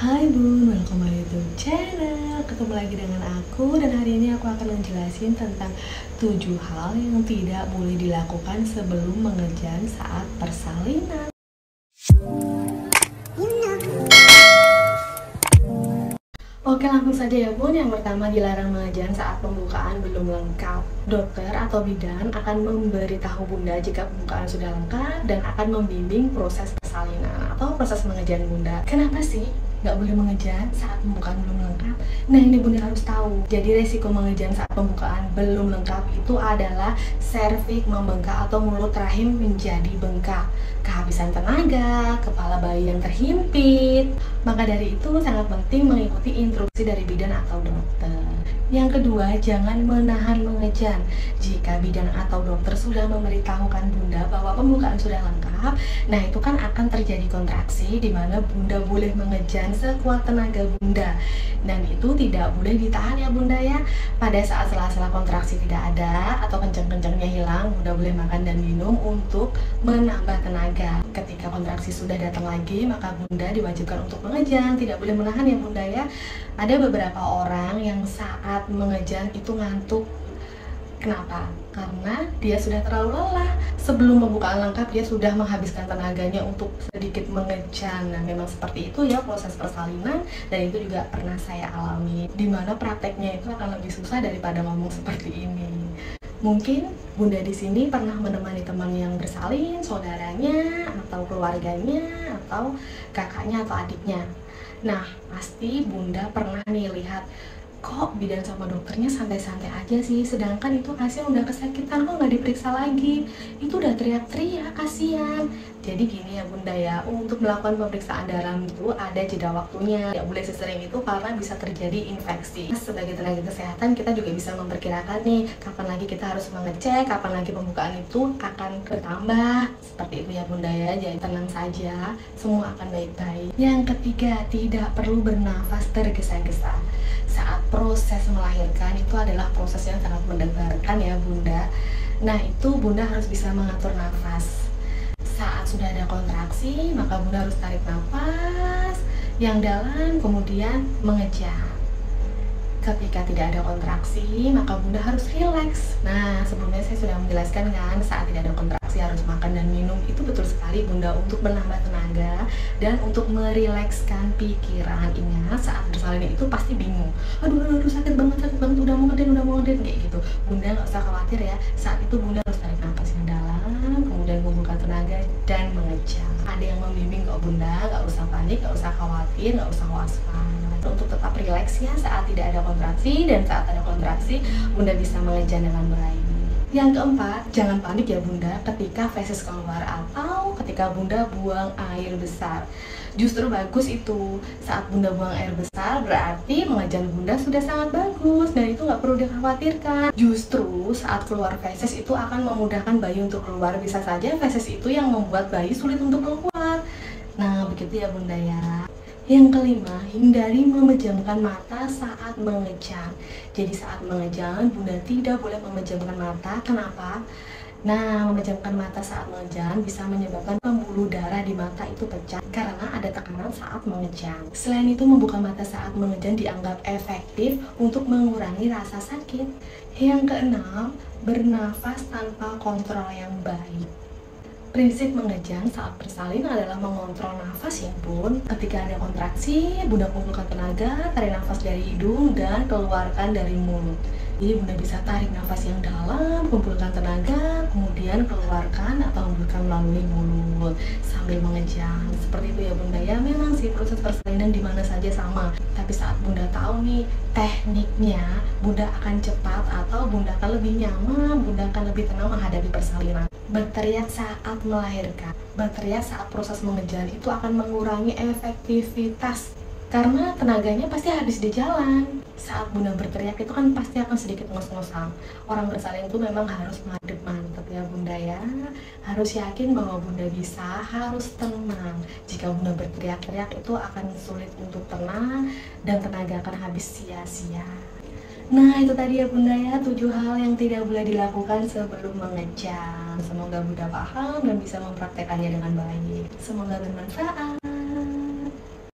Hai Bun, welcome my YouTube channel. Ketemu lagi dengan aku dan hari ini aku akan menjelasin tentang 7 hal yang tidak boleh dilakukan sebelum mengejan saat persalinan. Oke, langsung saja ya Bun. Yang pertama, dilarang mengejan saat pembukaan belum lengkap. Dokter atau bidan akan memberitahu Bunda jika pembukaan sudah lengkap dan akan membimbing proses persalinan atau proses mengejan Bunda. Kenapa sih nggak boleh mengejan saat pembukaan belum lengkap? Nah, ini Bunda harus tahu. Jadi resiko mengejan saat pembukaan belum lengkap itu adalah serviks membengkak atau mulut rahim menjadi bengkak, kehabisan tenaga, kepala bayi yang terhimpit. Maka dari itu sangat penting mengikuti instruksi dari bidan atau dokter. Yang kedua, jangan menahan mengejan. Jika bidan atau dokter sudah memberitahukan Bunda bahwa pembukaan sudah lengkap, nah itu kan akan terjadi kontraksi di mana Bunda boleh mengejan sekuat tenaga Bunda. Dan itu tidak boleh ditahan ya Bunda ya. Pada saat sela-sela kontraksi tidak ada atau kencang-kencangnya hilang, Bunda boleh makan dan minum untuk menambah tenaga. Ketika kontraksi sudah datang lagi, maka Bunda diwajibkan untuk mengejan, tidak boleh menahan ya Bunda ya. Ada beberapa orang yang saat mengejan itu ngantuk. Kenapa? Karena dia sudah terlalu lelah. Sebelum pembukaan lengkap, dia sudah menghabiskan tenaganya untuk sedikit mengejan. Nah, memang seperti itu ya proses persalinan, dan itu juga pernah saya alami. Dimana prakteknya itu akan lebih susah daripada ngomong seperti ini. Mungkin Bunda di sini pernah menemani teman yang bersalin, saudaranya, atau keluarganya, atau kakaknya atau adiknya. Nah, pasti Bunda pernah nih lihat, kok bidan sama dokternya santai-santai aja sih, sedangkan itu pasien udah kesakitan kok nggak diperiksa lagi, itu udah teriak-teriak, kasihan. Jadi gini ya Bunda ya, untuk melakukan pemeriksaan darah itu ada jeda waktunya, tidak boleh sesering itu karena bisa terjadi infeksi. Sebagai tenaga kesehatan kita juga bisa memperkirakan nih kapan lagi kita harus mengecek, kapan lagi pembukaan itu akan bertambah. Seperti itu ya Bunda ya, jadi tenang saja, semua akan baik-baik. Yang ketiga, tidak perlu bernafas tergesa-gesa. Saat proses melahirkan itu adalah proses yang sangat mendebarkan ya Bunda. Nah itu Bunda harus bisa mengatur nafas. Saat sudah ada kontraksi, maka Bunda harus tarik nafas yang dalam, kemudian mengejan. Ketika tidak ada kontraksi, maka Bunda harus rileks. Nah, sebelumnya saya sudah menjelaskan kan, saat tidak ada kontraksi harus makan dan minum. Itu betul sekali Bunda, untuk menambah tenaga dan untuk merilekskan pikiran. Ingat, saat bersalin itu pasti bingung. Aduh, sakit banget, udah mau ngeden, kayak gitu. Bunda nggak usah khawatir ya. Saat itu Bunda harus tarik nafas yang dalam, kemudian kumpulkan tenaga dan mengejar. Ada yang membimbing kok Bunda, nggak usah panik, nggak usah khawatir, nggak usah waspada. Untuk tetap rileks ya saat tidak ada kontraksi, dan saat ada kontraksi Bunda bisa mengejan dengan baik. Yang keempat, jangan panik ya Bunda ketika feses keluar atau ketika Bunda buang air besar. Justru bagus itu, saat Bunda buang air besar berarti mengejan Bunda sudah sangat bagus dan itu nggak perlu dikhawatirkan. Justru saat keluar feses itu akan memudahkan bayi untuk keluar. Bisa saja feses itu yang membuat bayi sulit untuk keluar. Nah begitu ya Bunda ya. Yang kelima, hindari memejamkan mata saat mengejan. Jadi saat mengejan, Bunda tidak boleh memejamkan mata. Kenapa? Nah, memejamkan mata saat mengejan bisa menyebabkan pembuluh darah di mata itu pecah karena ada tekanan saat mengejan. Selain itu, membuka mata saat mengejan dianggap efektif untuk mengurangi rasa sakit. Yang keenam, bernafas tanpa kontrol yang baik. Prinsip mengejan saat bersalin adalah mengontrol nafas ya Bun. Ketika ada kontraksi, Bunda kumpulkan tenaga, tarik nafas dari hidung dan keluarkan dari mulut. Jadi Bunda bisa tarik nafas yang dalam, kumpulkan tenaga, kemudian keluarkan atau hembuskan melalui mulut sambil mengejan. Seperti itu ya Bunda ya. Memang sih proses persalinan di mana saja sama. Tapi saat Bunda tahu nih tekniknya, Bunda akan cepat atau Bunda akan lebih nyaman, Bunda akan lebih tenang menghadapi persalinan. Berteriak saat melahirkan, berteriak saat proses mengejan itu akan mengurangi efektivitas karena tenaganya pasti habis di jalan. Saat Bunda berteriak itu kan pasti akan sedikit ngos-ngosan. Orang bersalin itu memang harus madep mantep ya Bunda ya. Harus yakin bahwa Bunda bisa, harus tenang. Jika Bunda berteriak-teriak itu akan sulit untuk tenang dan tenaga akan habis sia-sia. Nah itu tadi ya Bunda ya, 7 hal yang tidak boleh dilakukan sebelum mengejan. Semoga Bunda paham dan bisa mempraktekannya dengan baik. Semoga bermanfaat.